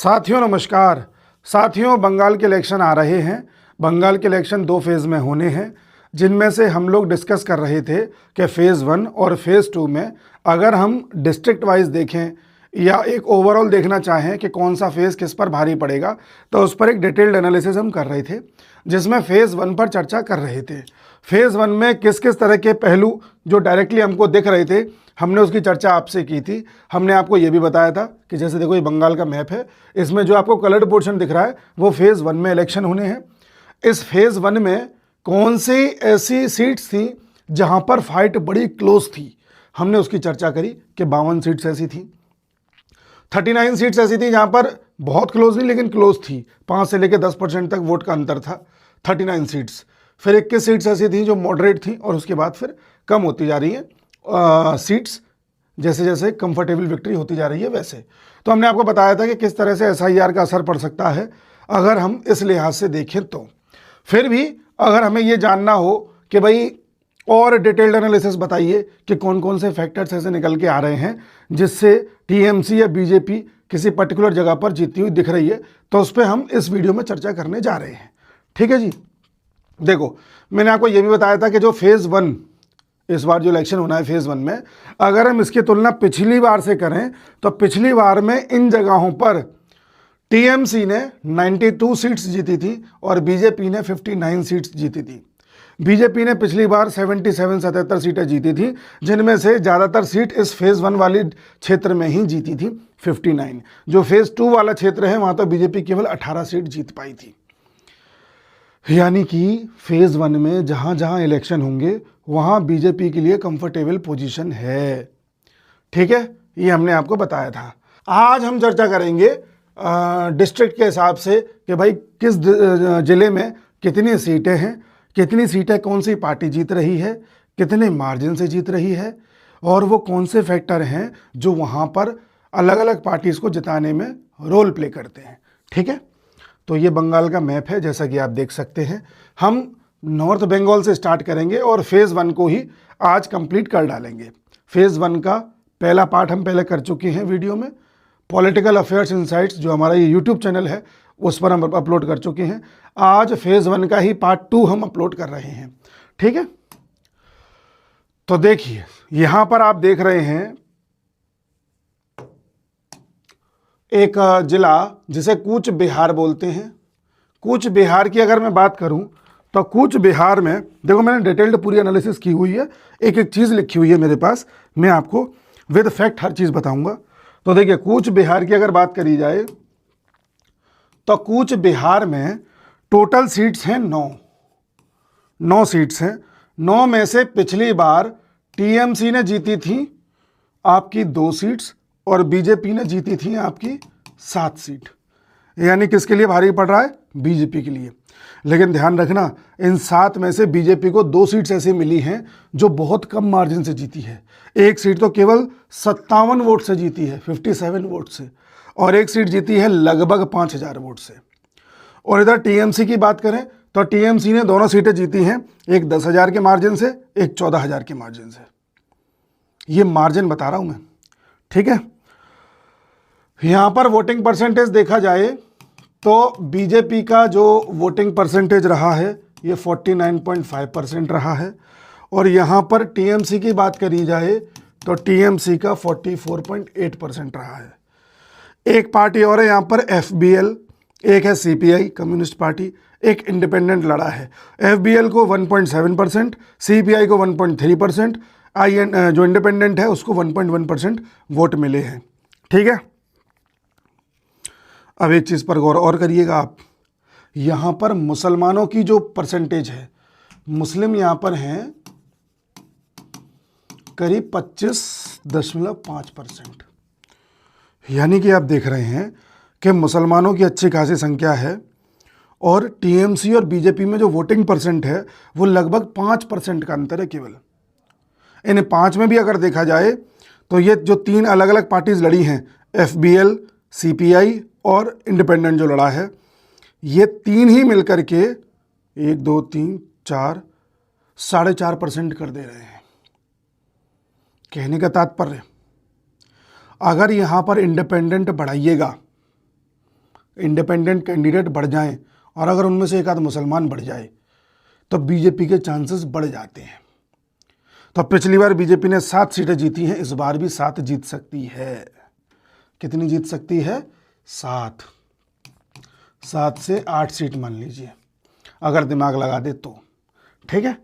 साथियों नमस्कार। साथियों, बंगाल के इलेक्शन आ रहे हैं। बंगाल के इलेक्शन 2 फेज़ में होने हैं, जिनमें से हम लोग डिस्कस कर रहे थे कि फ़ेज़ 1 और फ़ेज़ 2 में अगर हम डिस्ट्रिक्ट वाइज देखें या एक ओवरऑल देखना चाहें कि कौन सा फेज़ किस पर भारी पड़ेगा, तो उस पर एक डिटेल्ड एनालिसिस हम कर रहे थे, जिसमें फ़ेज़ 1 पर चर्चा कर रहे थे। फ़ेज़ 1 में किस किस तरह के पहलू जो डायरेक्टली हमको दिख रहे थे, हमने उसकी चर्चा आपसे की थी। हमने आपको ये भी बताया था कि जैसे देखो ये बंगाल का मैप है, इसमें जो आपको कलर्ड पोर्शन दिख रहा है वो फ़ेज़ 1 में इलेक्शन होने हैं। इस फ़ेज़ 1 में कौन सी ऐसी सीट्स थी जहां पर फाइट बड़ी क्लोज थी, हमने उसकी चर्चा करी कि 52 सीट्स ऐसी थी, 39 सीट्स ऐसी थी जहां पर बहुत क्लोज नहीं लेकिन क्लोज थी, 5 से लेकर 10% तक वोट का अंतर था, 39 सीट्स। फिर 21 सीट्स ऐसी थी जो मॉडरेट थी और उसके बाद फिर कम होती जा रही है सीट्स, जैसे जैसे कंफर्टेबल विक्ट्री होती जा रही है वैसे। तो हमने आपको बताया था कि किस तरह से SIR का असर पड़ सकता है अगर हम इस लिहाज से देखें तो। फिर भी अगर हमें ये जानना हो कि भाई और डिटेल्ड एनालिसिस बताइए कि कौन कौन से फैक्टर्स ऐसे निकल के आ रहे हैं जिससे TMC या BJP किसी पर्टिकुलर जगह पर जीती हुई दिख रही है, तो उस पर हम इस वीडियो में चर्चा करने जा रहे हैं। ठीक है जी। देखो, मैंने आपको ये भी बताया था कि जो फ़ेज़ 1 इस बार जो इलेक्शन होना है फ़ेज़ 1 में, अगर हम इसकी तुलना पिछली बार से करें तो पिछली बार में इन जगहों पर TMC ने 92 सीट्स जीती थी और BJP ने 59 सीट्स जीती थी। BJP ने पिछली बार 77 सीटें जीती थी, जिनमें से ज़्यादातर सीट इस फ़ेज़ 1 वाली क्षेत्र में ही जीती थी, 59। जो फ़ेज़ 2 वाला क्षेत्र है वहाँ तो BJP केवल 18 सीट जीत पाई थी। यानी कि फ़ेज़ 1 में जहाँ जहाँ इलेक्शन होंगे वहाँ BJP के लिए कंफर्टेबल पोजीशन है। ठीक है, ये हमने आपको बताया था। आज हम चर्चा करेंगे डिस्ट्रिक्ट के हिसाब से कि भाई किस ज़िले में कितनी सीटें हैं, कितनी सीटें कौन सी पार्टी जीत रही है, कितने मार्जिन से जीत रही है, और वो कौन से फैक्टर हैं जो वहाँ पर अलग अलग पार्टीज़ को जिताने में रोल प्ले करते हैं। ठीक है, तो ये बंगाल का मैप है जैसा कि आप देख सकते हैं। हम नॉर्थ बंगाल से स्टार्ट करेंगे और फ़ेज़ 1 को ही आज कंप्लीट कर डालेंगे। फ़ेज़ 1 का पहला पार्ट हम पहले कर चुके हैं वीडियो में, पॉलिटिकल अफेयर्स इनसाइट्स, जो हमारा ये यूट्यूब चैनल है उस पर हम अपलोड कर चुके हैं। आज फ़ेज़ 1 का ही पार्ट 2 हम अपलोड कर रहे हैं। ठीक है, तो देखिए यहां पर आप देख रहे हैं एक जिला जिसे कूच बिहार बोलते हैं। कूच बिहार की अगर मैं बात करूं तो कूच बिहार में देखो मैंने डिटेल्ड पूरी एनालिसिस की हुई है, एक एक चीज़ लिखी हुई है मेरे पास, मैं आपको विद फैक्ट हर चीज़ बताऊंगा। तो देखिए कूच बिहार की अगर बात करी जाए तो कूच बिहार में टोटल सीट्स हैं 9 सीट्स हैं। 9 में से पिछली बार TMC ने जीती थी आपकी 2 सीट्स और BJP ने जीती थी आपकी 7 सीट। यानी किसके लिए भारी पड़ रहा है? BJP के लिए। लेकिन ध्यान रखना, इन 7 में से BJP को 2 सीट्स ऐसी मिली हैं जो बहुत कम मार्जिन से जीती है। एक सीट तो केवल 57 वोट से जीती है, 57 वोट से, और एक सीट जीती है लगभग 5000 वोट से। और इधर TMC की बात करें तो TMC ने दोनों सीटें जीती हैं, एक 10,000 के मार्जिन से, एक 14,000 के मार्जिन से। ये मार्जिन बता रहा हूं मैं। ठीक है, यहां पर वोटिंग परसेंटेज देखा जाए तो BJP का जो वोटिंग परसेंटेज रहा है ये 49.5% रहा है, और यहां पर TMC की बात करी जाए तो TMC का 44.8% रहा है। एक पार्टी और है यहाँ पर FBL, एक है CPI कम्युनिस्ट पार्टी, एक इंडिपेंडेंट लड़ा है। FBL को 1.7%, CPI को 1.3%, जो इंडिपेंडेंट है उसको 1.1% वोट मिले हैं। ठीक है, अब एक चीज़ पर गौर और करिएगा आप, यहाँ पर मुसलमानों की जो परसेंटेज है, मुस्लिम यहाँ पर हैं करीब 25.5%। यानी कि आप देख रहे हैं कि मुसलमानों की अच्छी खासी संख्या है, और TMC और BJP में जो वोटिंग परसेंट है वो लगभग 5% का अंतर है केवल। इन 5 में भी अगर देखा जाए तो ये जो 3 अलग अलग पार्टीज लड़ी हैं, FBL, CPI और इंडिपेंडेंट जो लड़ा है, ये 3 ही मिलकर के 1 2 3 4 4.5% कर दे रहे हैं। कहने का तात्पर्य, अगर यहाँ पर इंडिपेंडेंट बढ़ाइएगा इंडिपेंडेंट कैंडिडेट बढ़ जाएं और अगर उनमें से एक आध मुसलमान बढ़ जाए तो बीजेपी के चांसेस बढ़ जाते हैं। तो पिछली बार बीजेपी ने 7 सीटें जीती हैं, इस बार भी 7 जीत सकती है। कितनी जीत सकती है? 7 से 8 सीट मान लीजिए, अगर दिमाग लगा दे तो। ठीक है,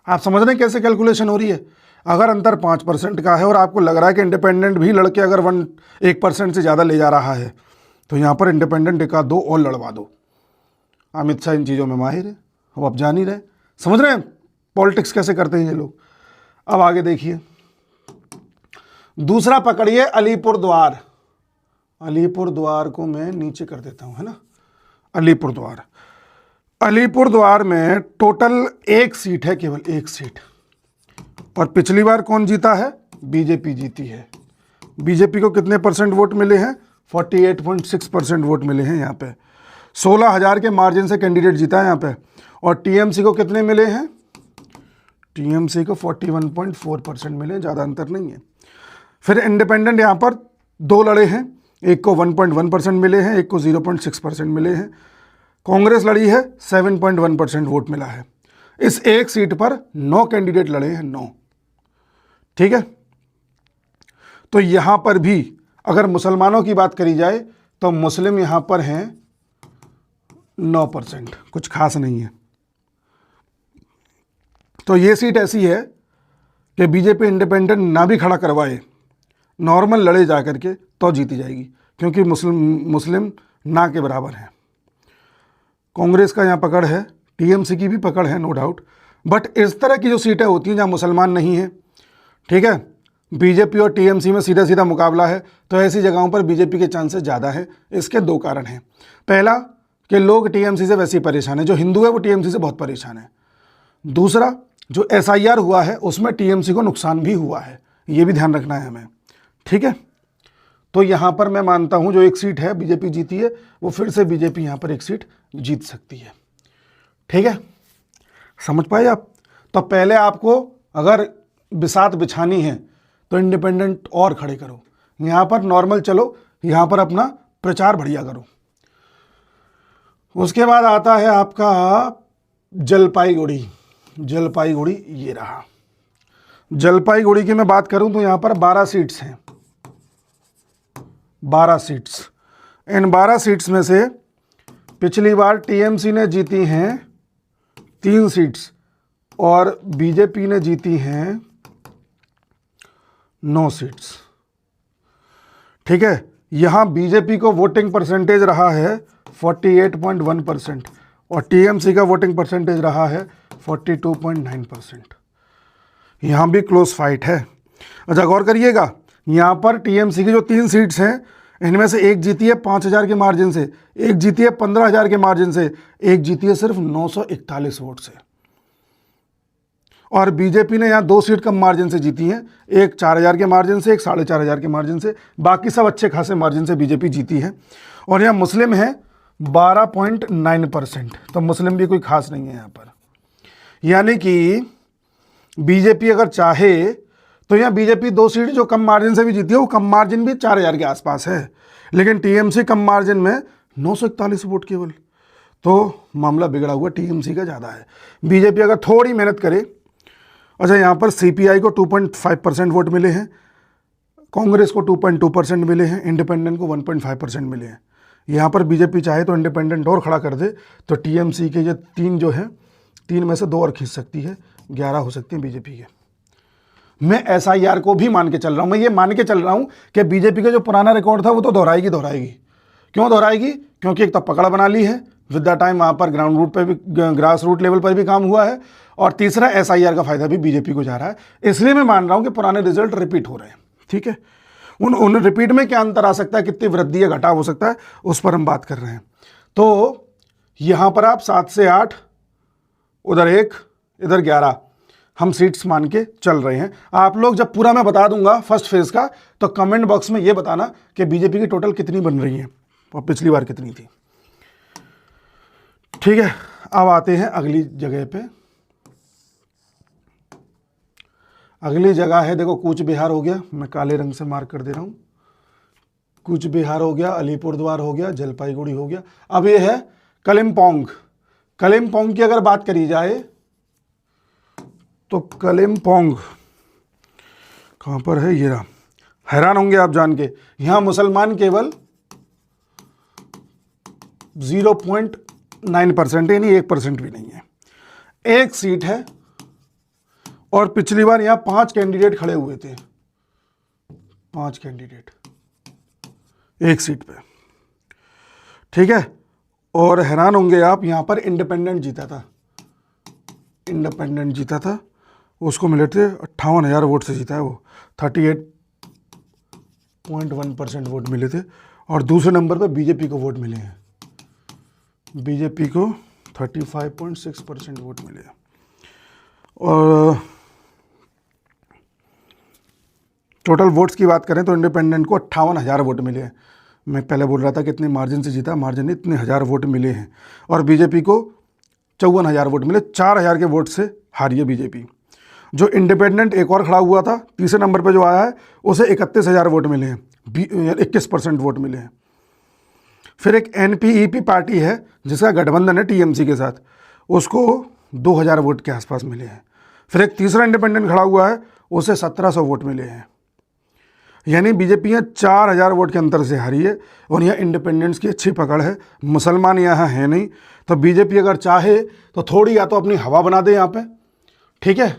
आप समझ रहे हैं कैसे कैलकुलेशन हो रही है। अगर अंतर 5% का है और आपको लग रहा है कि इंडिपेंडेंट भी लड़के अगर 1% से ज़्यादा ले जा रहा है तो यहाँ पर इंडिपेंडेंट एक आध दो और लड़वा दो। अमित शाह इन चीज़ों में माहिर है, अब आप जान ही रहे, समझ रहे हैं पॉलिटिक्स कैसे करते हैं ये लोग। अब आगे देखिए, दूसरा पकड़िए अलीपुर द्वार। अलीपुर द्वार को मैं नीचे कर देता हूँ, है ना। अलीपुर द्वार, अलीपुर द्वार में टोटल 1 सीट है, केवल 1 सीट। और पिछली बार कौन जीता है? बीजेपी जीती है। बीजेपी को कितने परसेंट वोट मिले हैं? 48.6% वोट मिले हैं यहाँ पे। 16,000 के मार्जिन से कैंडिडेट जीता है यहाँ पे। और टीएमसी को कितने मिले हैं? टीएमसी को 41.4% मिले, ज़्यादा अंतर नहीं है। फिर इंडिपेंडेंट यहाँ पर 2 लड़े हैं, एक को 1.1% मिले हैं, एक को 0.6% मिले हैं। कांग्रेस लड़ी है, 7.1% वोट मिला है। इस 1 सीट पर 9 कैंडिडेट लड़े हैं, 9। ठीक है, तो यहां पर भी अगर मुसलमानों की बात करी जाए तो मुस्लिम यहां पर हैं 9%, कुछ खास नहीं है। तो ये सीट ऐसी है कि बीजेपी इंडिपेंडेंट ना भी खड़ा करवाए, नॉर्मल लड़े जा करके तो जीती जाएगी, क्योंकि मुस्लिम ना के बराबर हैं। कांग्रेस का यहाँ पकड़ है, टीएमसी की भी पकड़ है, नो डाउट। बट इस तरह की जो सीटें होती हैं जहाँ मुसलमान नहीं हैं, ठीक है, बीजेपी और टीएमसी में सीधा सीधा मुकाबला है, तो ऐसी जगहों पर बीजेपी के चांसेस ज़्यादा है। इसके 2 कारण हैं। पहला कि लोग टीएमसी से वैसे ही परेशान है, जो हिंदू है वो टीएमसी से बहुत परेशान है। दूसरा, जो एसआईआर हुआ है उसमें टीएमसी को नुकसान भी हुआ है, ये भी ध्यान रखना है हमें। ठीक है, तो यहाँ पर मैं मानता हूँ जो 1 सीट है बीजेपी जीती है, वो फिर से बीजेपी यहाँ पर 1 सीट जीत सकती है। ठीक है, समझ पाए आप। तो पहले आपको अगर बिसात बिछानी है तो इंडिपेंडेंट और खड़े करो, यहाँ पर नॉर्मल चलो, यहाँ पर अपना प्रचार बढ़िया करो। उसके बाद आता है आपका जलपाईगुड़ी। जलपाईगुड़ी ये रहा। जलपाईगुड़ी की मैं बात करूं तो यहाँ पर 12 सीट्स हैं, 12 सीट्स। इन 12 सीट्स में से पिछली बार टीएमसी ने जीती हैं 3 सीट्स और बीजेपी ने जीती हैं 9 सीट्स। ठीक है, यहाँ बीजेपी को वोटिंग परसेंटेज रहा है 48.1% और टीएमसी का वोटिंग परसेंटेज रहा है 42.9%। यहाँ भी क्लोज फाइट है। अच्छा, गौर करिएगा, यहाँ पर टीएमसी की जो 3 सीट्स हैं, इनमें से एक जीती है 5,000 के मार्जिन से, एक जीती है 15,000 के मार्जिन से, एक जीती है सिर्फ 941 वोट से। और बीजेपी ने यहाँ 2 सीट कम मार्जिन से जीती हैं, एक 4,000 के मार्जिन से, एक 4,500 के मार्जिन से। बाकी सब अच्छे खासे मार्जिन से बीजेपी जीती है। और यहाँ मुस्लिम है 12.9%, तो मुस्लिम भी कोई खास नहीं है यहाँ पर। यानी कि बीजेपी अगर चाहे तो यहाँ बीजेपी 2 सीट जो कम मार्जिन से भी जीती है, वो कम मार्जिन भी 4,000 के आसपास है, लेकिन टीएमसी कम मार्जिन में 941 वोट केवल, तो मामला बिगड़ा हुआ टीएमसी का ज़्यादा है। बीजेपी अगर थोड़ी मेहनत करे। अच्छा, यहाँ पर सीपीआई को 2.5% वोट मिले हैं, कांग्रेस को 2.2% मिले हैं, इंडिपेंडेंट को 1.5% मिले हैं। यहाँ पर बीजेपी चाहे तो इंडिपेंडेंट और खड़ा कर दे तो टीएमसी के ये 3 जो हैं, 3 में से 2 और खींच सकती है, 11 हो सकती हैं बीजेपी के। मैं एसआईआर को भी मान के चल रहा हूँ, मैं ये मान के चल रहा हूँ कि बीजेपी का जो पुराना रिकॉर्ड था वो तो दोहराएगी। क्यों दोहराएगी? क्योंकि एक तो पकड़ बना ली है, विद द टाइम वहाँ पर ग्राउंड रूट पे भी, ग्रास रूट लेवल पर भी काम हुआ है, और तीसरा एसआईआर का फायदा भी बीजेपी को जा रहा है। इसलिए मैं मान रहा हूँ कि पुराने रिजल्ट रिपीट हो रहे हैं। ठीक है, उन रिपीट में क्या अंतर आ सकता है, कितनी वृद्धि या घटाव हो सकता है, उस पर हम बात कर रहे हैं। तो यहाँ पर आप 7 से 8, उधर 1, इधर 11 हम सीट्स मान के चल रहे हैं। आप लोग जब पूरा मैं बता दूंगा फर्स्ट फेज का, तो कमेंट बॉक्स में ये बताना कि बीजेपी की टोटल कितनी बन रही है और पिछली बार कितनी थी। ठीक है, अब आते हैं अगली जगह पे। अगली जगह है, देखो कूच बिहार हो गया, मैं काले रंग से मार्क कर दे रहा हूं। कूच बिहार हो गया, अलीपुरद्वार हो गया, जलपाईगुड़ी हो गया। अब ये है कलिम्पोंग। कलिम्पोंग की अगर बात करी जाए तो कलिम्पोंग कहाँ पर है, ये रहा। हैरान होंगे आप जान के, यहाँ मुसलमान केवल 0.9% यानी 1% भी नहीं है। एक सीट है और पिछली बार यहाँ 5 कैंडिडेट खड़े हुए थे, 5 कैंडिडेट एक सीट पे, ठीक है। और हैरान होंगे आप, यहाँ पर इंडिपेंडेंट जीता था, इंडिपेंडेंट जीता था, उसको मिले थे 58,000 वोट से जीता है वो, 38.1% वोट मिले थे। और दूसरे नंबर पर बीजेपी को वोट मिले हैं, बीजेपी को 35.6% वोट मिले हैं। और टोटल वोट्स की बात करें तो इंडिपेंडेंट को 58,000 वोट मिले हैं। मैं पहले बोल रहा था कि इतने मार्जिन से जीता, मार्जिन नहीं, इतने हज़ार वोट मिले हैं। और बीजेपी को 54,000 वोट मिले, 4,000 के वोट से हारी है बीजेपी। जो इंडिपेंडेंट एक और खड़ा हुआ था तीसरे नंबर पर जो आया है, उसे 31,000 वोट मिले हैं, 21% वोट मिले हैं। फिर एक एनपीईपी पार्टी है जिसका गठबंधन है टीएमसी के साथ, उसको 2,000 वोट के आसपास मिले हैं। फिर एक तीसरा इंडिपेंडेंट खड़ा हुआ है, उसे 1,700 वोट मिले हैं। यानी बीजेपी यहाँ 4,000 वोट के अंतर से हारी है। और यहाँ इंडिपेंडेंट्स की अच्छी पकड़ है, मुसलमान यहाँ है नहीं, तो बीजेपी अगर चाहे तो थोड़ी या तो अपनी हवा बना दे यहाँ पे, ठीक है,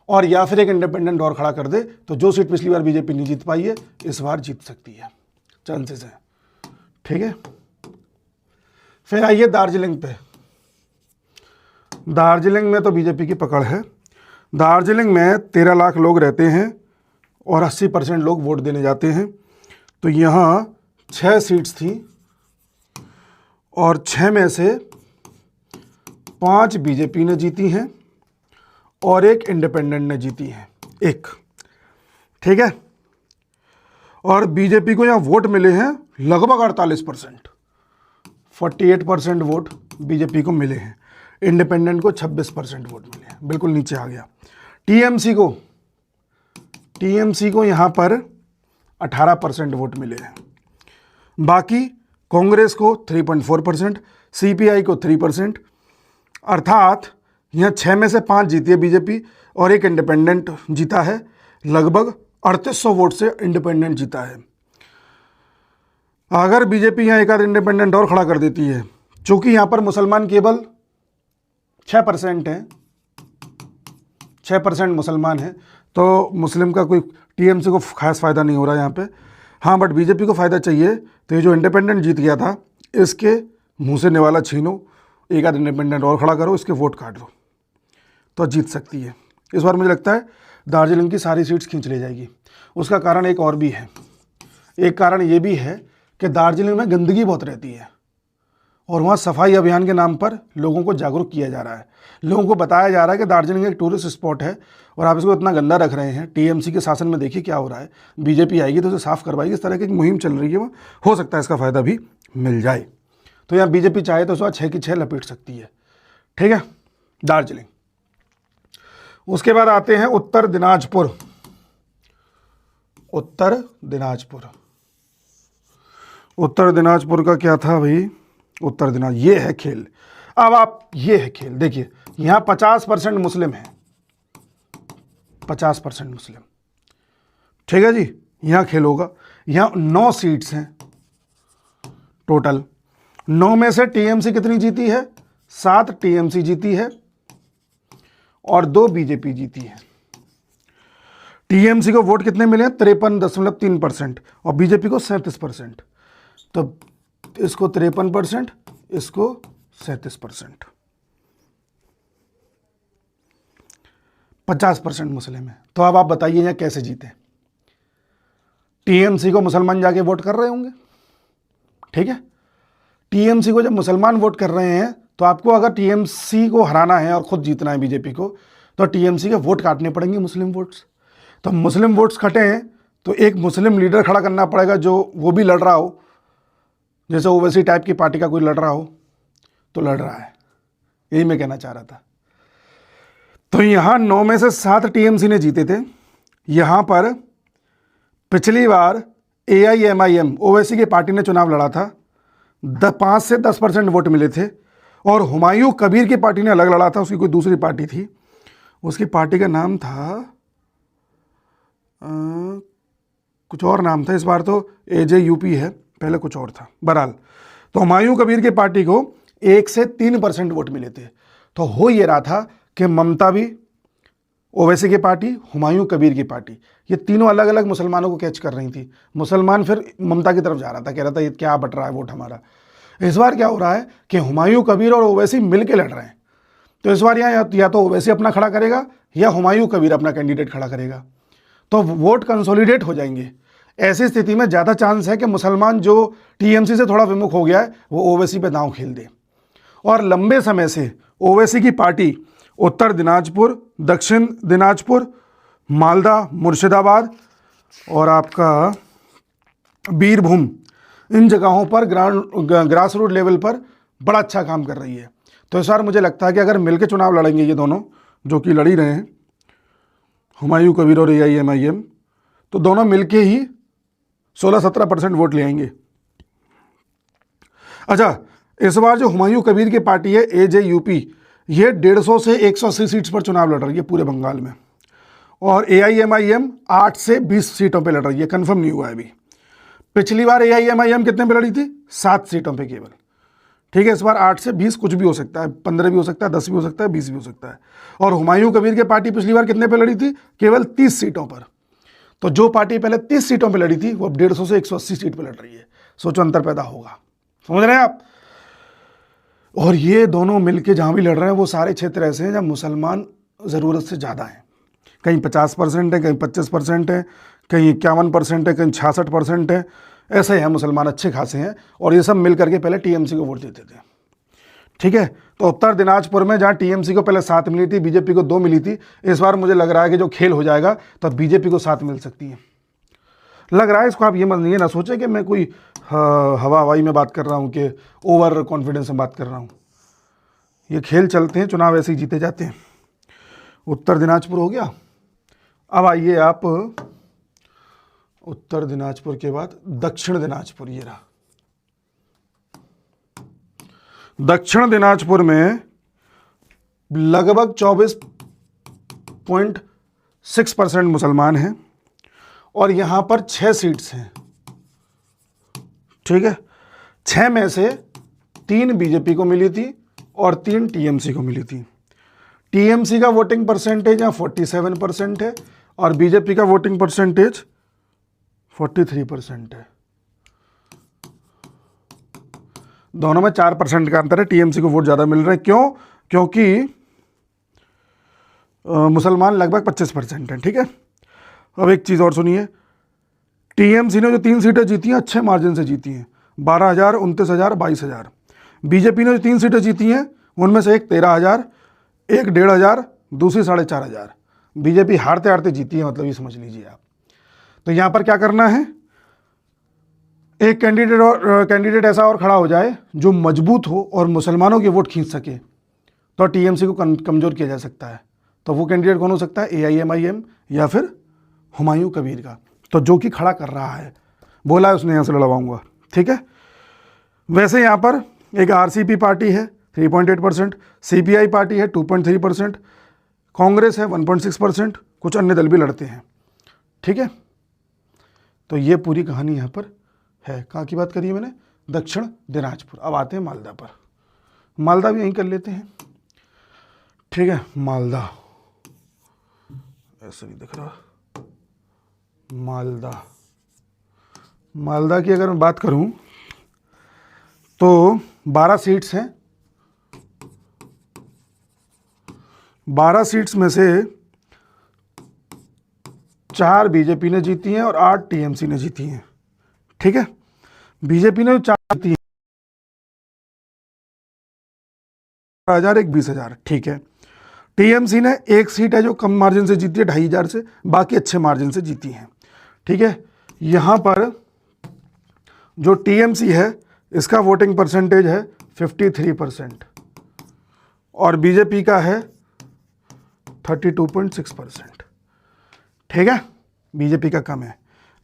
और या फिर एक इंडिपेंडेंट और खड़ा कर दे, तो जो सीट पिछली बार बीजेपी नहीं जीत पाई है इस बार जीत सकती है, चांसेस है, ठीक है। फिर आइए दार्जिलिंग पे। दार्जिलिंग में तो बीजेपी की पकड़ है। दार्जिलिंग में 13 लाख लोग रहते हैं और 80% लोग वोट देने जाते हैं। तो यहाँ 6 सीट्स थी और 6 में से 5 बीजेपी ने जीती हैं और एक इंडिपेंडेंट ने जीती है, एक, ठीक है। और बीजेपी को यहाँ वोट मिले हैं लगभग 48%, 48% वोट बीजेपी को मिले हैं। इंडिपेंडेंट को 26% वोट मिले हैं, बिल्कुल नीचे आ गया। टीएमसी को यहाँ पर 18% वोट मिले हैं। बाकी कांग्रेस को 3.4%, सीपीआई को 3%, अर्थात यहाँ 6 में से 5 जीती है बीजेपी और एक इंडिपेंडेंट जीता है। लगभग 3800 वोट से इंडिपेंडेंट जीता है। अगर बीजेपी यहाँ एक आध इंडिपेंडेंट और खड़ा कर देती है, चूंकि यहाँ पर मुसलमान केवल 6% हैं, 6% मुसलमान हैं, तो मुस्लिम का कोई टीएमसी को खास फ़ायदा नहीं हो रहा है यहाँ पे। हाँ, बट बीजेपी को फ़ायदा चाहिए, तो ये जो इंडिपेंडेंट जीत गया था इसके मुंह से निवाला छीनो, एक आध इंडिपेंडेंट और खड़ा करो, इसके वोट काट दो, तो जीत सकती है। इस बार मुझे लगता है दार्जिलिंग की सारी सीट्स खींच ले जाएगी। उसका कारण एक और भी है, एक कारण ये भी है कि दार्जिलिंग में गंदगी बहुत रहती है और वहाँ सफाई अभियान के नाम पर लोगों को जागरूक किया जा रहा है। लोगों को बताया जा रहा है कि दार्जिलिंग एक टूरिस्ट स्पॉट है और आप इसको इतना गंदा रख रहे हैं। टीएमसी के शासन में देखिए क्या हो रहा है, बीजेपी आएगी तो उसे साफ़ करवाएगी। इस तरह की एक मुहिम चल रही है, वहाँ हो सकता है इसका फ़ायदा भी मिल जाए। तो यहाँ बीजेपी चाहे तो 6 की 6 लपेट सकती है, ठीक है, दार्जिलिंग। उसके बाद आते हैं उत्तर दिनाजपुर। उत्तर दिनाजपुर का क्या था भाई, ये है खेल। अब आप ये है खेल देखिए, यहाँ 50% मुस्लिम है, 50% मुस्लिम, ठीक है जी। यहाँ खेल होगा। यहाँ 9 सीट्स हैं टोटल। 9 में से टीएमसी कितनी जीती है, 7 टीएमसी जीती है और 2 बीजेपी जीती है। टीएमसी को वोट कितने मिले हैं, 53.3% और बीजेपी को 37%। तो इसको 53%, इसको 37%, 50% मुस्लिम है। तो अब आप बताइए यहाँ कैसे जीते। टीएमसी को मुसलमान जाके वोट कर रहे होंगे, ठीक है। टीएमसी को जब मुसलमान वोट कर रहे हैं तो आपको अगर टीएमसी को हराना है और खुद जीतना है बीजेपी को, तो टीएमसी के वोट काटने पड़ेंगे, मुस्लिम वोट्स। तो मुस्लिम वोट्स कटे हैं तो एक मुस्लिम लीडर खड़ा करना पड़ेगा जो वो भी लड़ रहा हो, जैसे ओवैसी टाइप की पार्टी का कोई लड़ रहा हो, तो लड़ रहा है। यही मैं कहना चाह रहा था। तो यहाँ 9 में से 7 टीएमसी ने जीते थे। यहाँ पर पिछली बार AIMIM ओवैसी की पार्टी ने चुनाव लड़ा था, 5 से 10% वोट मिले थे। और हुमायूं कबीर की पार्टी ने अलग लड़ा था, उसकी कोई दूसरी पार्टी थी, उसकी पार्टी का नाम था कुछ और नाम था, इस बार तो AJUP है, पहले कुछ और था। बहरहाल तो हुमायूं कबीर की पार्टी को 1 से 3% वोट मिले थे। तो हो ये रहा था कि ममता भी, ओवैसी की पार्टी, हुमायूं कबीर की पार्टी, ये तीनों अलग अलग मुसलमानों को कैच कर रही थी। मुसलमान फिर ममता की तरफ जा रहा था, कह रहा था ये क्या बट रहा है वोट हमारा। इस बार क्या हो रहा है कि हुमायूं कबीर और ओवैसी मिल के लड़ रहे हैं। तो इस बार यहाँ या तो ओवैसी अपना खड़ा करेगा या हुमायूं कबीर अपना कैंडिडेट खड़ा करेगा, तो वोट कंसोलिडेट हो जाएंगे। ऐसी स्थिति में ज़्यादा चांस है कि मुसलमान जो TMC से थोड़ा विमुख हो गया है वो ओवैसी पे दांव खेल दे। और लंबे समय से ओवैसी की पार्टी उत्तर दिनाजपुर, दक्षिण दिनाजपुर, मालदा, मुर्शिदाबाद और आपका बीरभूम, इन जगहों पर ग्रास रूट लेवल पर बड़ा अच्छा काम कर रही है। तो इस बार मुझे लगता है कि अगर मिलकर चुनाव लड़ेंगे ये दोनों जो कि लड़ ही रहे हैं, हुमायूं कबीर और AIMIM, तो दोनों मिलके ही 16-17% वोट ले आएंगे। अच्छा, इस बार जो हुमायूं कबीर की पार्टी है AJUP, ये 150 से 180 सीट्स पर चुनाव लड़ रही है पूरे बंगाल में। और AIMIM 8 से 20 सीटों पे लड़ रही है, कंफर्म नहीं हुआ है अभी। पिछली बार AIMIM कितने पे लड़ी थी? 7 सीटों पे केवल। ठीक है, इस बार 8 से 20 कुछ भी हो सकता है, 15 भी हो सकता है, 10 भी हो सकता है, 20 भी हो सकता है। और हुमायूं कबीर की पार्टी पिछली बार कितने पे लड़ी थी? केवल 30 सीटों पर। तो जो पार्टी पहले 30 सीटों पे लड़ी थी वो अब 150 से 180 सीट पे लड़ रही है। सोचो अंतर पैदा होगा, समझ रहे हैं आप? और ये दोनों मिलके जहां भी लड़ रहे हैं वो सारे क्षेत्र ऐसे हैं जहां मुसलमान ज़रूरत से ज़्यादा हैं। कहीं 50% है, कहीं 25% है, कहीं 51% है, कहीं 66% है। ऐसे हैं मुसलमान, अच्छे खासे हैं। और ये सब मिल करके पहले TMC को वोट देते थे। ठीक है, तो उत्तर दिनाजपुर में जहां TMC को पहले 7 मिली थी, BJP को 2 मिली थी, इस बार मुझे लग रहा है कि जो खेल हो जाएगा तो BJP को 7 मिल सकती है, लग रहा है। इसको आप ये मत नहीं ना सोचें कि मैं कोई हवा हवाई में बात कर रहा हूँ कि ओवर कॉन्फिडेंस में बात कर रहा हूँ। ये खेल चलते हैं, चुनाव ऐसे ही जीते जाते हैं। उत्तर दिनाजपुर हो गया। अब आइए आप उत्तर दिनाजपुर के बाद दक्षिण दिनाजपुर, ये रहा। दक्षिण दिनाजपुर में लगभग 24.6% मुसलमान हैं और यहां पर 6 सीट्स हैं। ठीक है, 6 में से 3 BJP को मिली थी और 3 TMC को मिली थी। TMC का वोटिंग परसेंटेज यहाँ 47% है और BJP का वोटिंग परसेंटेज 43% है। दोनों में 4% का अंतर है, TMC को वोट ज़्यादा मिल रहे हैं। क्यों? क्योंकि मुसलमान लगभग 25% हैं। ठीक है, अब एक चीज़ और सुनिए, TMC ने जो 3 सीटें जीती हैं अच्छे मार्जिन से जीती हैं, 12,000, 29,000, 22,000। BJP ने जो 3 सीटें जीती हैं उनमें से एक 13,000, एक 1,500, दूसरी 4,500। BJP हारते हारते जीती है, मतलब ये समझ लीजिए आप। तो यहाँ पर क्या करना है, एक कैंडिडेट ऐसा और खड़ा हो जाए जो मजबूत हो और मुसलमानों के वोट खींच सके, तो TMC को कमज़ोर किया जा सकता है। तो वो कैंडिडेट कौन हो सकता है? AIMIM या फिर हुमायूं कबीर का। तो जो कि खड़ा कर रहा है, बोला है उसने यहाँ से लड़वाऊंगा। ठीक है, वैसे यहाँ पर एक RCP पार्टी है 3.8%, CPI पार्टी है 2.3%, कांग्रेस है 1.6%, कुछ अन्य दल भी लड़ते हैं। ठीक है, तो ये पूरी कहानी यहाँ पर है। कहाँ की बात करी है मैंने? दक्षिण दिनाजपुर। अब आते हैं मालदा पर। मालदा भी यहीं कर लेते हैं। ठीक है, मालदा ऐसे नहीं दिख रहा। मालदा की अगर मैं बात करूं तो 12 सीट्स हैं। 12 सीट्स में से 4 BJP ने जीती हैं और 8 TMC ने जीती हैं। ठीक है, BJP ने 4 जीती हैं, 1,000, एक 20,000। ठीक है, TMC ने 1 सीट है जो कम मार्जिन से जीती है 2,500 से, बाकी अच्छे मार्जिन से जीती हैं। ठीक है, यहाँ पर जो TMC है इसका वोटिंग परसेंटेज है 53% और BJP का है 32.6%। ठीक है, BJP का कम है,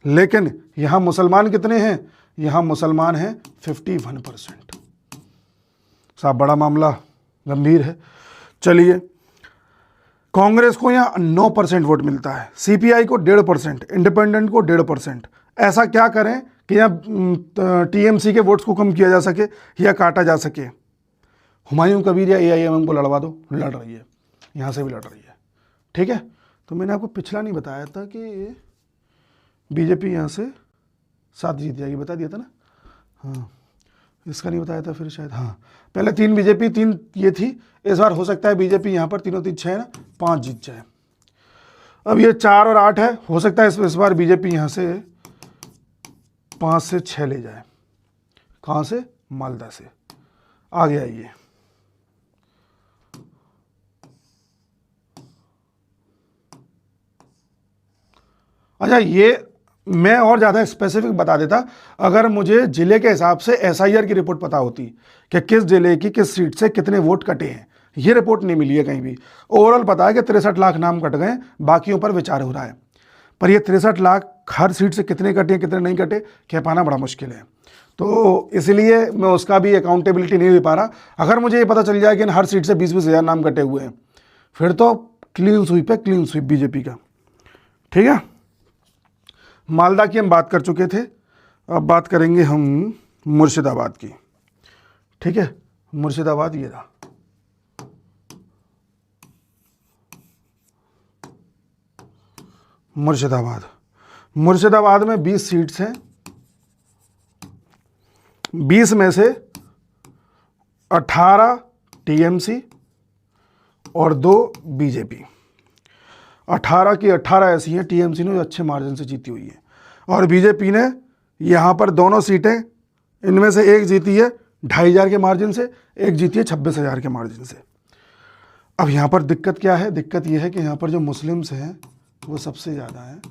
लेकिन यहाँ मुसलमान कितने हैं, यहाँ मुसलमान हैं 51%। साहब बड़ा मामला गंभीर है। चलिए, कांग्रेस को यहाँ 9% वोट मिलता है, सीपीआई को 1.5%, इंडिपेंडेंट को 1.5%। ऐसा क्या करें कि यहाँ टीएमसी के वोट्स को कम किया जा सके या काटा जा सके। हुमायूं कबीर या एआईएमएम को लड़वा दो, लड़ रही है, यहाँ से भी लड़ रही है, ठीक है। तो मैंने आपको पिछला नहीं बताया था कि बीजेपी यहाँ से 7 जीत जाएगी, बता दिया था ना। हाँ, इसका नहीं बताया था फिर शायद। हाँ, पहले 3 बीजेपी 3 ये थी, इस बार हो सकता है बीजेपी यहाँ पर 3 और 3 6 ना 5 जीत जाए। अब ये 4 और 8 है, हो सकता है इस बार बीजेपी यहाँ से 5 से 6 ले जाए। कहाँ से, मालदा से। आगे आइए, अच्छा ये मैं और ज़्यादा स्पेसिफिक बता देता अगर मुझे ज़िले के हिसाब से एसआईआर की रिपोर्ट पता होती कि किस ज़िले की किस सीट से कितने वोट कटे हैं। ये रिपोर्ट नहीं मिली है कहीं भी। ओवरऑल पता है कि 63 लाख नाम कट गए, बाकियों पर विचार हो रहा है। पर ये 63 लाख हर सीट से कितने कटे हैं कितने नहीं कटे कह पाना बड़ा मुश्किल है। तो इसलिए मैं उसका भी अकाउंटेबिलिटी नहीं दे पा रहा। अगर मुझे ये पता चल जाए कि हर सीट से 20-20 हज़ार नाम कटे हुए हैं, फिर तो क्लीन स्वीप है, क्लीन स्वीप बीजेपी का, ठीक है। मालदा की हम बात कर चुके थे, अब बात करेंगे हम मुर्शिदाबाद की, ठीक है। मुर्शिदाबाद ये रहा, मुर्शिदाबाद में 20 सीट्स हैं, 20 में से 18 टीएमसी और 2 बीजेपी। 18 की 18 ऐसी हैं टीएमसी ने जो अच्छे मार्जिन से जीती हुई है, और बीजेपी ने यहाँ पर दोनों सीटें, इनमें से एक जीती है 2,500 के मार्जिन से, एक जीती है 26,000 के मार्जिन से। अब यहाँ पर दिक्कत क्या है, दिक्कत ये है कि यहाँ पर जो मुस्लिम्स हैं वो सबसे ज़्यादा हैं,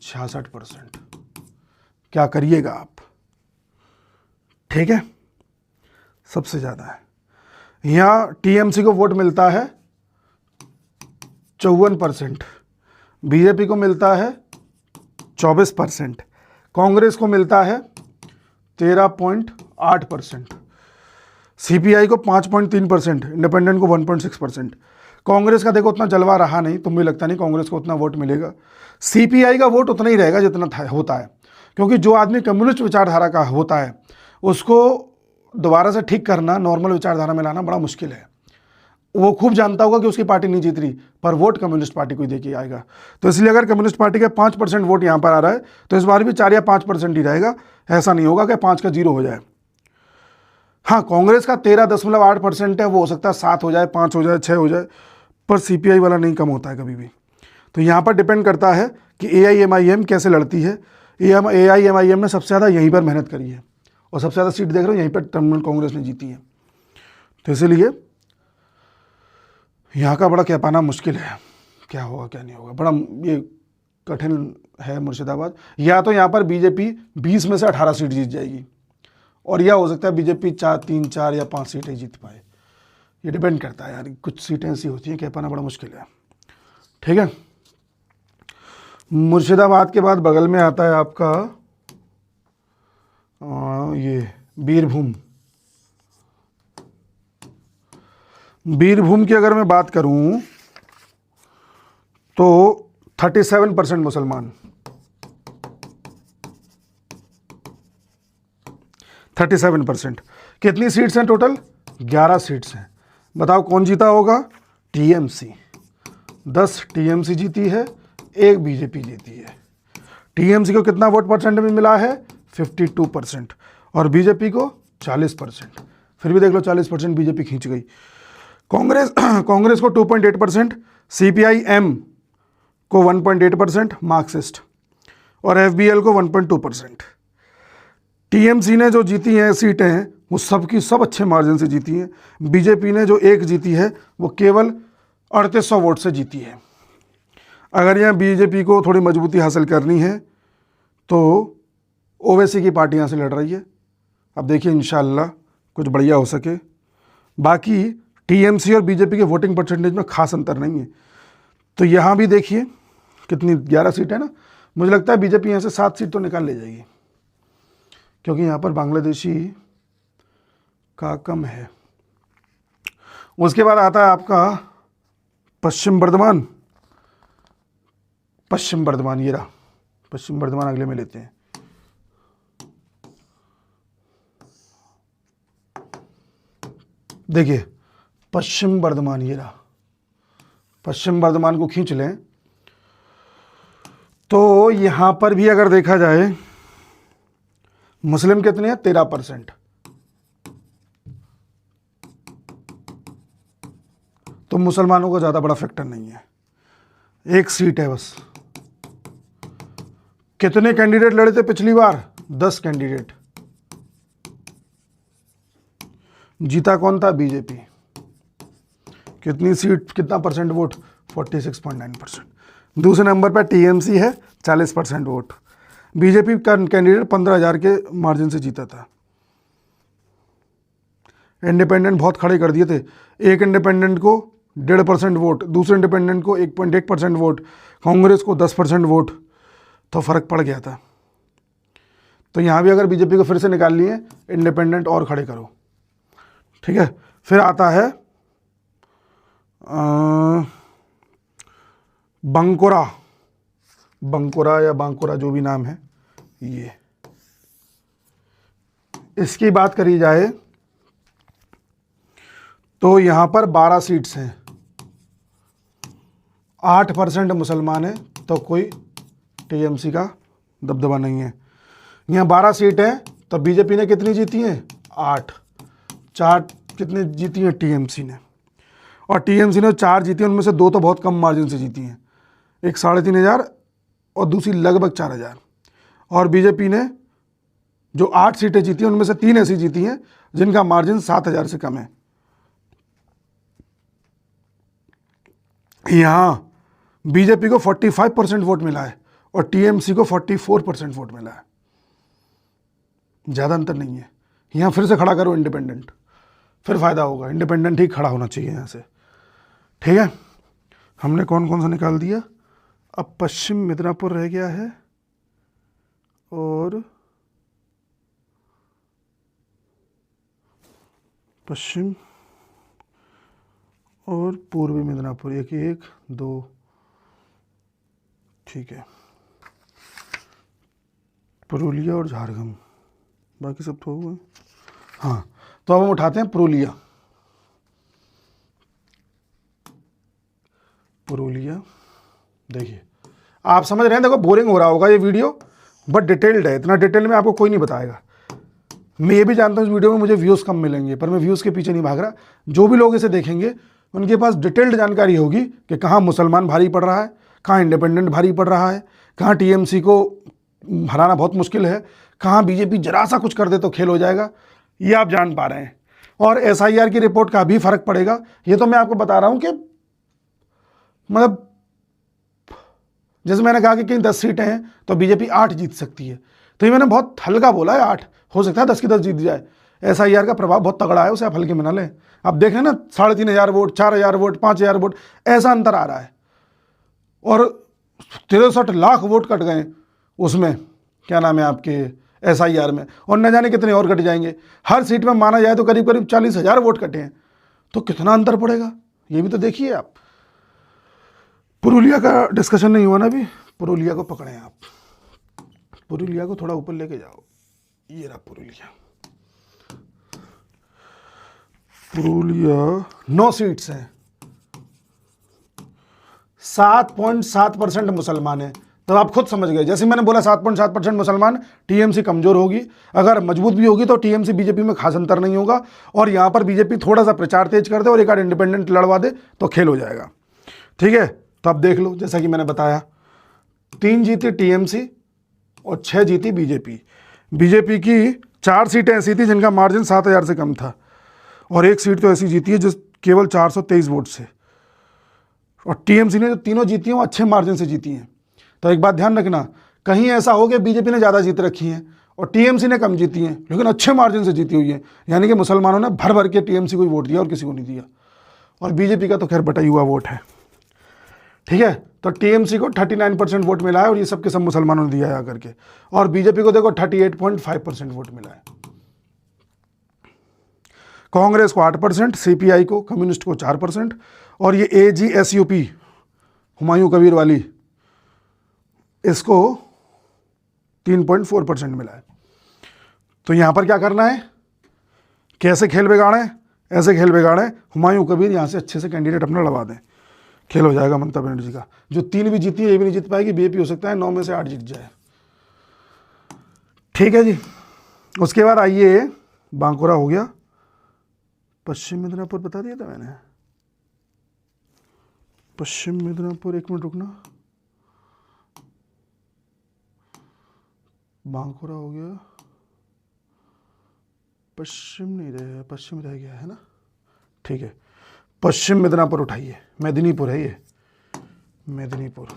66%। क्या करिएगा आप, ठीक है, सबसे ज़्यादा है। यहाँ टीएमसी को वोट मिलता है 54%, बीजेपी को मिलता है 24%, कांग्रेस को मिलता है 13.8%, सीपीआई को 5.3%, इंडिपेंडेंट को 1.6%। कांग्रेस का देखो उतना जलवा रहा नहीं, तुम्हें लगता नहीं कांग्रेस को उतना वोट मिलेगा। सीपीआई का वोट उतना ही रहेगा जितना होता है, क्योंकि जो आदमी कम्युनिस्ट विचारधारा का होता है उसको दोबारा से ठीक करना, नॉर्मल विचारधारा में लाना बड़ा मुश्किल है। वो खूब जानता होगा कि उसकी पार्टी नहीं जीत रही, पर वोट कम्युनिस्ट पार्टी को ही देके आएगा। तो इसलिए अगर कम्युनिस्ट पार्टी का 5% वोट यहाँ पर आ रहा है तो इस बार भी 4 या 5% ही रहेगा, ऐसा नहीं होगा कि 5 का 0 हो जाए। हाँ, कांग्रेस का 13.8% है, वो हो सकता है 7 हो जाए, 5 हो जाए, 6 हो जाए, पर सीपीआई वाला नहीं कम होता है कभी भी। तो यहाँ पर डिपेंड करता है कि एआईएमआईएम कैसे लड़ती है। एआईएमआईएम ने सबसे ज़्यादा यहीं पर मेहनत करी है और सबसे ज़्यादा सीट देख रहे हो यहीं पर तृणमूल कांग्रेस ने जीती है। तो इसलिए यहाँ का बड़ा कह पाना मुश्किल है, क्या होगा क्या नहीं होगा, बड़ा ये कठिन है मुर्शिदाबाद। या तो यहाँ पर बीजेपी 20 में से 18 सीट जीत जाएगी, और यह हो सकता है बीजेपी 3, 4 या 5 सीटें जीत पाए। ये डिपेंड करता है यार, कुछ सीटें ऐसी होती हैं कह पाना बड़ा मुश्किल है, ठीक है। मुर्शिदाबाद के बाद बगल में आता है आपका ये बीरभूम। बीरभूम की अगर मैं बात करूं तो 37% मुसलमान, 37%। कितनी सीट्स हैं टोटल, 11 सीट्स हैं। बताओ कौन जीता होगा, टीएमसी। 10 टीएमसी जीती है, 1 बीजेपी जीती है। टीएमसी को कितना वोट परसेंट में मिला है, 52%, और बीजेपी को 40%। फिर भी देख लो 40% बीजेपी खींच गई। कांग्रेस को 2.8%, सीपीआई-एम को 1.8%, मार्क्सिस्ट, और एफबीएल को 1.2%। टीएमसी ने जो जीती हैं सीटें हैं वो सब की सब अच्छे मार्जिन से जीती हैं। बीजेपी ने जो 1 जीती है वो केवल 3800 वोट से जीती है। अगर यहाँ बीजेपी को थोड़ी मजबूती हासिल करनी है तो ओवैसी की पार्टी यहाँ से लड़ रही है। अब देखिए इंशाअल्लाह कुछ बढ़िया हो सके। बाकी टीएमसी और बीजेपी के वोटिंग परसेंटेज में खास अंतर नहीं है। तो यहाँ भी देखिए कितनी 11 सीटें ना, मुझे लगता है बीजेपी यहाँ से 7 सीट तो निकाल ले जाएगी, क्योंकि यहाँ पर बांग्लादेशी का कम है। उसके बाद आता है आपका पश्चिम बर्धमान। पश्चिम बर्धमान ये रहा, पश्चिम बर्धमान अगले में लेते हैं। देखिए पश्चिम बर्धमान ये रहा, पश्चिम बर्धमान को खींच लें तो यहां पर भी अगर देखा जाए मुस्लिम कितने हैं, 13%। तो मुसलमानों का ज़्यादा बड़ा फैक्टर नहीं है, 1 सीट है बस। कितने कैंडिडेट लड़े थे पिछली बार, 10 कैंडिडेट। जीता कौन था, बीजेपी। कितनी सीट, कितना परसेंट वोट, 46.9%। दूसरे नंबर पर टीएमसी है, 40% वोट। बीजेपी का कैंडिडेट 15,000 के मार्जिन से जीता था। इंडिपेंडेंट बहुत खड़े कर दिए थे, एक इंडिपेंडेंट को 1.5% वोट, दूसरे इंडिपेंडेंट को 1.1% वोट, कांग्रेस को 10% वोट, तो फर्क पड़ गया था। तो यहाँ भी अगर बीजेपी को फिर से निकाल लिए, इंडिपेंडेंट और खड़े करो, ठीक है। फिर आता है बंकुरा, बंकुरा या बांकुरा जो भी नाम है, ये इसकी बात करी जाए तो यहां पर 12 सीट्स हैं, 8% मुसलमान है, तो कोई टीएमसी का दबदबा नहीं है। यहाँ 12 सीट हैं, तो बीजेपी ने कितनी जीती हैं, 8। 4 कितने जीती हैं टीएमसी ने, और टीएमसी ने 4 जीती हैं, उनमें से 2 तो बहुत कम मार्जिन से जीती हैं, एक 3,500 और दूसरी लगभग 4,000। और बीजेपी ने जो 8 सीटें जीती हैं उनमें से 3 ऐसी जीती हैं जिनका मार्जिन 7,000 से कम है। यहाँ बीजेपी को 45% वोट मिला है और टीएमसी को 44% वोट मिला है, ज़्यादा अंतर नहीं है। यहाँ फिर से खड़ा करो इंडिपेंडेंट, फिर फायदा होगा, इंडिपेंडेंट ही खड़ा होना चाहिए यहाँ से, ठीक है। हमने कौन कौन सा निकाल दिया, अब पश्चिम मिदनापुर रह गया है और पश्चिम और पूर्वी मिदनापुर, 1, 2, ठीक है। पुरुलिया और झारखंड, बाकी सब तो हो गए। हाँ, तो अब हम उठाते हैं पुरुलिया। पुरुलिया देखिए, आप समझ रहे हैं, देखो बोरिंग हो रहा होगा ये वीडियो, बट डिटेल्ड है, इतना डिटेल में आपको कोई नहीं बताएगा। मैं ये भी जानता हूँ इस वीडियो में मुझे व्यूज़ कम मिलेंगे, पर मैं व्यूज़ के पीछे नहीं भाग रहा। जो भी लोग इसे देखेंगे उनके पास डिटेल्ड जानकारी होगी कि कहाँ मुसलमान भारी पड़ रहा है, कहाँ इंडिपेंडेंट भारी पड़ रहा है, कहाँ टीएमसी को हराना बहुत मुश्किल है, कहाँ बीजेपी जरा सा कुछ कर दे तो खेल हो जाएगा, ये आप जान पा रहे हैं। और एसआईआर की रिपोर्ट का भी फर्क पड़ेगा, ये तो मैं आपको बता रहा हूँ कि मतलब जैसे मैंने कहा कि कहीं 10 सीटें हैं तो बीजेपी 8 जीत सकती है, तो ये मैंने बहुत हल्का बोला है, 8 हो सकता है 10 की 10 जीत जाए। एसआईआर का प्रभाव बहुत तगड़ा है, उसे आप हल्के में ना लें। आप देख रहे हैं ना, 3,500 वोट, 4,000 वोट, 5,000 वोट, ऐसा अंतर आ रहा है। और 63 लाख वोट कट गए उसमें, क्या नाम है आपके एसआईआर में, और न जाने कितने और कट जाएंगे। हर सीट में माना जाए तो करीब करीब 40,000 वोट कटे हैं, तो कितना अंतर पड़ेगा ये भी तो देखिए आप। पुरुलिया का डिस्कशन नहीं हुआ ना अभी, पुरुलिया को पकड़ें आप, पुरुलिया को थोड़ा ऊपर लेके जाओ, ये रहा पुरुलिया। पुरुलिया 9 सीट्स हैं, 7.7% मुसलमान है। तो आप खुद समझ गए, जैसे मैंने बोला 7.7% मुसलमान, टीएमसी कमजोर होगी, अगर मजबूत भी होगी तो टीएमसी बीजेपी में खास अंतर नहीं होगा। और यहाँ पर बीजेपी थोड़ा सा प्रचार तेज कर दे और एक आध इंडिपेंडेंट लड़वा दे तो खेल हो जाएगा, ठीक है। तो आप देख लो, जैसा कि मैंने बताया, 3 जीती टीएमसी और 6 जीती बीजेपी। बीजेपी की 4 सीटें ऐसी थी जिनका मार्जिन 7,000 से कम था, और 1 सीट तो ऐसी जीती है जिस केवल 423 वोट से। और टीएमसी ने जो तीनों जीती हैं वो अच्छे मार्जिन से जीती हैं। तो एक बात ध्यान रखना, कहीं ऐसा हो कि बीजेपी ने ज़्यादा जीत रखी हैं और टीएमसी ने कम जीती हैं, लेकिन अच्छे मार्जिन से जीती हुई है, यानी कि मुसलमानों ने भर भर के टीएमसी को वोट दिया और किसी को नहीं दिया। और बीजेपी का तो खैर बटा हुआ वोट है, ठीक है। तो टीएमसी को 39% वोट मिला है और ये सबके सब मुसलमानों ने दिया है आकर के। और बीजेपी को देखो 38.5% वोट मिला है। कांग्रेस को 8%, सीपीआई को, कम्युनिस्ट को 4%, और ये एजीएसयूपी हुमायूं कबीर वाली इसको 3.4% मिला है। तो यहां पर क्या करना है, कैसे खेल बिगाड़े, ऐसे खेल बिगाड़े हुमायूं कबीर यहां से अच्छे से कैंडिडेट अपना लड़वा दें, खेल हो जाएगा ममता बनर्जी का। जो 3 भी जीती है ये भी नहीं जीत पाएगी, बीजेपी हो सकता है 9 में से 8 जीत जाए। ठीक है जी। उसके बाद आइए, बांकुरा हो गया, पश्चिम मिदनापुर बता दिया था मैंने, पश्चिम मिदनापुर, 1 मिनट रुकना, बांकुरा हो गया, पश्चिम नहीं रहे, पश्चिम रह गया है ना, ठीक है। पश्चिम मिदनापुर उठाइए, मेदिनीपुर है ये, मेदिनीपुर।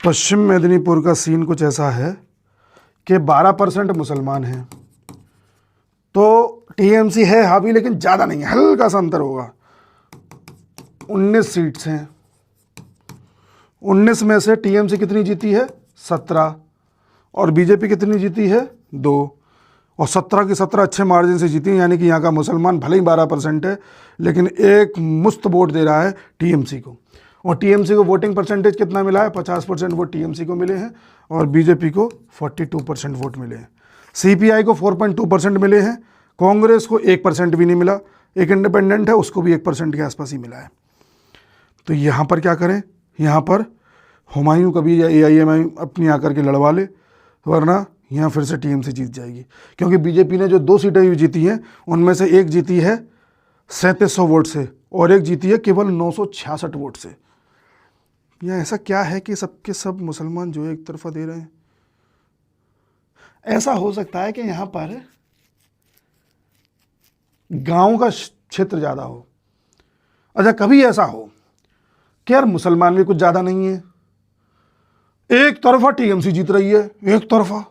पश्चिम मेदिनीपुर का सीन कुछ ऐसा है कि 12% मुसलमान हैं, तो टीएमसी है हावी लेकिन ज़्यादा नहीं है, हल्का सा अंतर होगा। 19 सीट्स हैं, 19 में से टीएमसी कितनी जीती है, 17, और बीजेपी कितनी जीती है, 2, और 17 की 17 अच्छे मार्जिन से जीती हैं। यानी कि यहाँ का मुसलमान भले ही 12% है लेकिन एक मुश्त वोट दे रहा है टीएमसी को। और टीएमसी को वोटिंग परसेंटेज कितना मिला है, 50% वोट टीएमसी को मिले हैं और बीजेपी को 42% वोट मिले हैं। सीपीआई को 4.2% मिले हैं, कांग्रेस को 1% भी नहीं मिला, एक इंडिपेंडेंट है उसको भी 1% के आसपास ही मिला है। तो यहाँ पर क्या करें, यहाँ पर हुमायूं कबीर या एआईएमआई अपनी आकर के लड़वा ले, वरना यहाँ फिर से टीएमसी जीत जाएगी। क्योंकि बीजेपी ने जो 2 सीटें जीती हैं उनमें से एक जीती है 3700 वोट से और एक जीती है केवल 966 वोट से। यहाँ ऐसा क्या है कि सबके सब मुसलमान जो एक तरफा दे रहे हैं? ऐसा हो सकता है कि यहाँ पर गांव का क्षेत्र ज़्यादा हो। अच्छा, कभी ऐसा हो कि यार मुसलमान भी कुछ ज़्यादा नहीं है, एक तरफा टीएमसी जीत रही है, एक तरफा,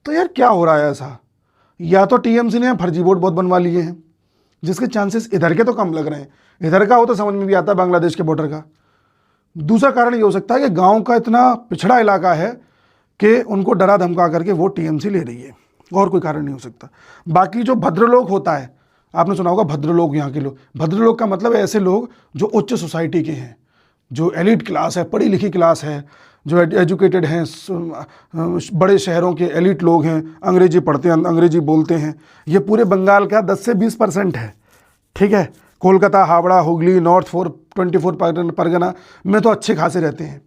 तो यार क्या हो रहा है ऐसा? या तो टीएमसी ने फर्जी वोट बहुत बनवा लिए हैं जिसके चांसेस इधर के तो कम लग रहे हैं, इधर का हो तो समझ में भी आता है बांग्लादेश के बॉर्डर का। दूसरा कारण ये हो सकता है कि गांव का इतना पिछड़ा इलाका है कि उनको डरा धमका करके वोट टीएमसी ले रही है, और कोई कारण नहीं हो सकता। बाकी जो भद्रलोक होता है, आपने सुना होगा भद्रलोक, यहाँ के लोग, भद्रलोक का मतलब है ऐसे लोग जो उच्च सोसाइटी के हैं, जो एलिट क्लास है, पढ़ी लिखी क्लास है, जो एजुकेटेड हैं, बड़े शहरों के एलिट लोग हैं, अंग्रेजी पढ़ते हैं, अंग्रेजी बोलते हैं। ये पूरे बंगाल का 10 से 20% है। ठीक है, कोलकाता, हावड़ा, हुगली, नॉर्थ 24 परगना में तो अच्छे खासे रहते हैं।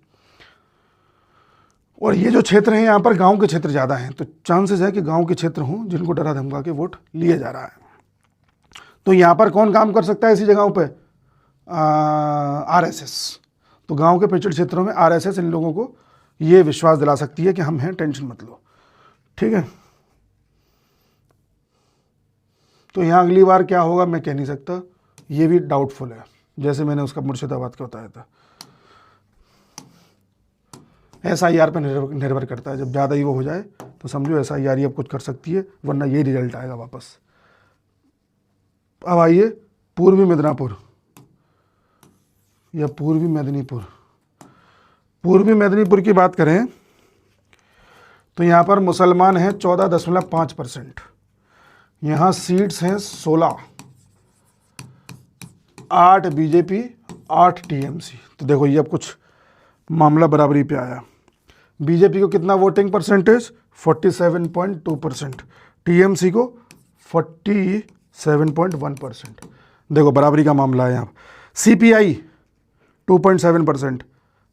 और ये जो क्षेत्र हैं यहाँ पर गांव के क्षेत्र ज़्यादा हैं, तो चांसेस है कि गांव के क्षेत्र हों जिनको डरा धमका के वोट लिया जा रहा है। तो यहाँ पर कौन काम कर सकता है ऐसी जगहों पे? आरएसएस। तो गांव के पिछड़े क्षेत्रों में आरएसएस इन लोगों को ये विश्वास दिला सकती है कि हम हैं, टेंशन मत लो। ठीक है, तो यहाँ अगली बार क्या होगा मैं कह नहीं सकता, ये भी डाउटफुल है, जैसे मैंने उसका मुर्शिदाबाद का बताया था। SIR पर निर्भर करता है, जब ज़्यादा ही वो हो जाए तो समझो SIR ही अब कुछ कर सकती है, वरना ये रिजल्ट आएगा वापस। अब आइए पूर्वी मिदनापुर या पूर्वी मेदिनीपुर। पूर्वी मेदिनीपुर की बात करें तो यहाँ पर मुसलमान हैं 14.5%, यहाँ सीट्स हैं 16, 8 बीजेपी, 8 टीएमसी। तो देखो ये अब कुछ मामला बराबरी पे आया। बीजेपी को कितना वोटिंग परसेंटेज? 47.2%, टीएमसी को 47.1%। देखो बराबरी का मामला है यहाँ। सीपीआई 2.7%,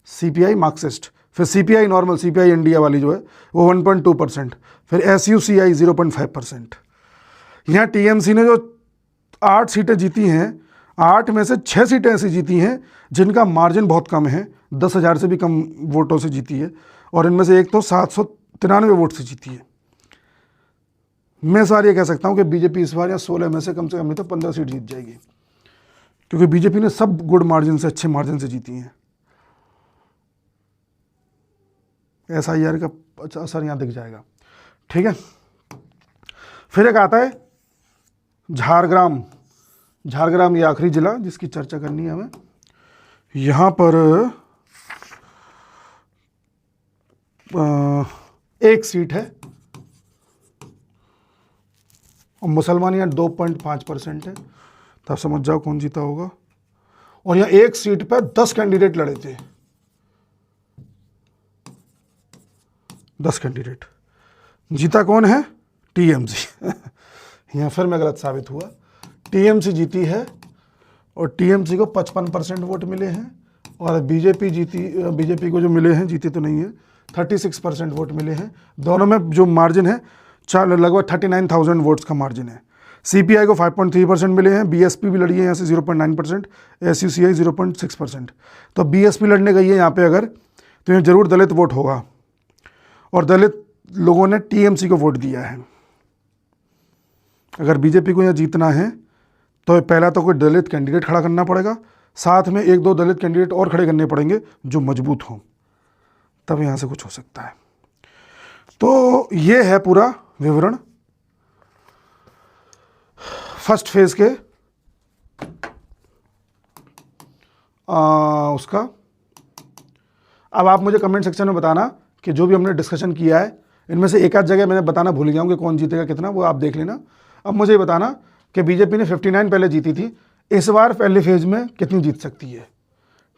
सीपीआई मार्क्सिस्ट, फिर सीपीआई नॉर्मल, सीपीआई इंडिया वाली जो है वो 1.2%, फिर SUCI 0.5%। यहाँ टीएमसी ने जो 8 सीटें जीती हैं, 8 में से 6 सीटें ऐसी जीती हैं जिनका मार्जिन बहुत कम है, 10,000 से भी कम वोटों से जीती है, और इनमें से एक तो 793 वोट से जीती है। मैं इस बार ये कह सकता हूँ कि बीजेपी इस बार या 16 में से कम नहीं तो 15 सीट जीत जाएगी, क्योंकि बीजेपी ने सब गुड मार्जिन से, अच्छे मार्जिन से जीती हैं। SIR का असर यहाँ दिख जाएगा। ठीक है, फिर एक आता है झारग्राम। झारग्राम ये आखिरी जिला जिसकी चर्चा करनी है हमें। यहाँ पर एक सीट है और मुसलमान यहाँ 2.5% है, तब समझ जाओ कौन जीता होगा। और यहाँ एक सीट पर 10 कैंडिडेट लड़े थे, 10 कैंडिडेट। जीता कौन है? टीएमसी। यहाँ फिर मैं गलत साबित हुआ। टीएमसी जीती है और टीएमसी को 55% वोट मिले हैं और बीजेपी को जो मिले हैं, जीते तो नहीं है, 36% वोट मिले हैं। दोनों में जो मार्जिन है लगभग 39,000 वोट्स का मार्जिन है। सीपीआई को 5.3% मिले हैं, बीएसपी भी लड़ी है यहाँ से 0.9%, एसयूसीआई 0.6%। तो बीएसपी लड़ने गई है यहाँ पे अगर, तो यहाँ जरूर दलित वोट होगा और दलित लोगों ने टीएमसी को वोट दिया है। अगर बीजेपी को यहाँ जीतना है तो पहला तो कोई दलित कैंडिडेट खड़ा करना पड़ेगा, साथ में 1-2 दलित कैंडिडेट और खड़े करने पड़ेंगे जो मजबूत हों, तब यहाँ से कुछ हो सकता है। तो ये है पूरा विवरण फर्स्ट फेज के उसका। अब आप मुझे कमेंट सेक्शन में बताना कि जो भी हमने डिस्कशन किया है, इनमें से एक आध जगह मैंने बताना भूल गया हूँ कि कौन जीतेगा कितना, वो आप देख लेना। अब मुझे बताना कि बीजेपी ने 59 पहले जीती थी, इस बार पहले फेज में कितनी जीत सकती है।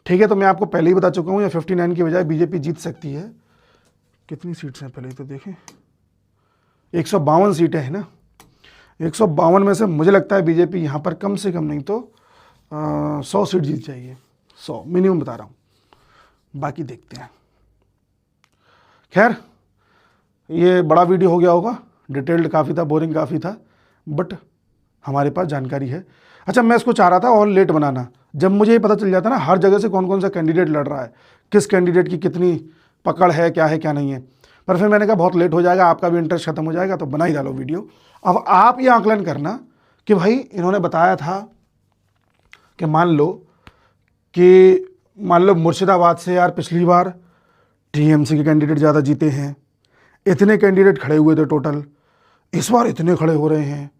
ठीक है, तो मैं आपको पहले ही बता चुका हूँ, या 59 की बजाय बीजेपी जीत सकती है। कितनी सीट्स हैं पहले तो देखें, 152 सीटें हैं ना। 152 में से मुझे लगता है बीजेपी यहाँ पर कम से कम नहीं तो 100 सीट जीत जाएगी, 100 मिनिमम बता रहा हूँ, बाकी देखते हैं। खैर, ये बड़ा वीडियो हो गया होगा, डिटेल्ड काफ़ी था, बोरिंग काफ़ी था, बट हमारे पास जानकारी है। अच्छा, मैं इसको चाह रहा था और लेट बनाना, जब मुझे ये पता चल जाता ना हर जगह से कौन कौन सा कैंडिडेट लड़ रहा है, किस कैंडिडेट की कितनी पकड़ है क्या नहीं है, पर फिर मैंने कहा बहुत लेट हो जाएगा, आपका भी इंटरेस्ट खत्म हो जाएगा, तो बना ही डालो वीडियो। अब आप ये आकलन करना कि भाई इन्होंने बताया था कि मान लो मुर्शिदाबाद से यार पिछली बार टीएमसी के कैंडिडेट ज़्यादा जीते हैं, इतने कैंडिडेट खड़े हुए थे टोटल, इस बार इतने खड़े हो रहे हैं,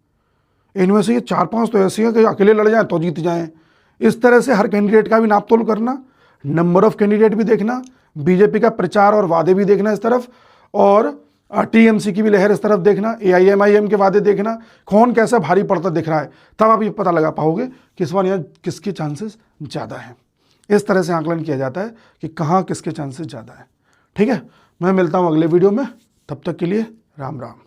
इनमें से ये 4-5 तो ऐसे हैं कि अकेले लड़ जाएं तो जीत जाएं। इस तरह से हर कैंडिडेट का भी नाप तोल करना, नंबर ऑफ कैंडिडेट भी देखना, बीजेपी का प्रचार और वादे भी देखना इस तरफ, और टीएमसी की भी लहर इस तरफ देखना, एआईएमआईएम के वादे देखना, कौन कैसा भारी पड़ता दिख रहा है, तब आप ये पता लगा पाओगे कि इस बार यहाँ किसके चांसेस ज़्यादा हैं। इस तरह से आकलन किया जाता है कि कहाँ किसके चांसेस ज़्यादा है। ठीक है, मैं मिलता हूँ अगले वीडियो में, तब तक के लिए राम राम।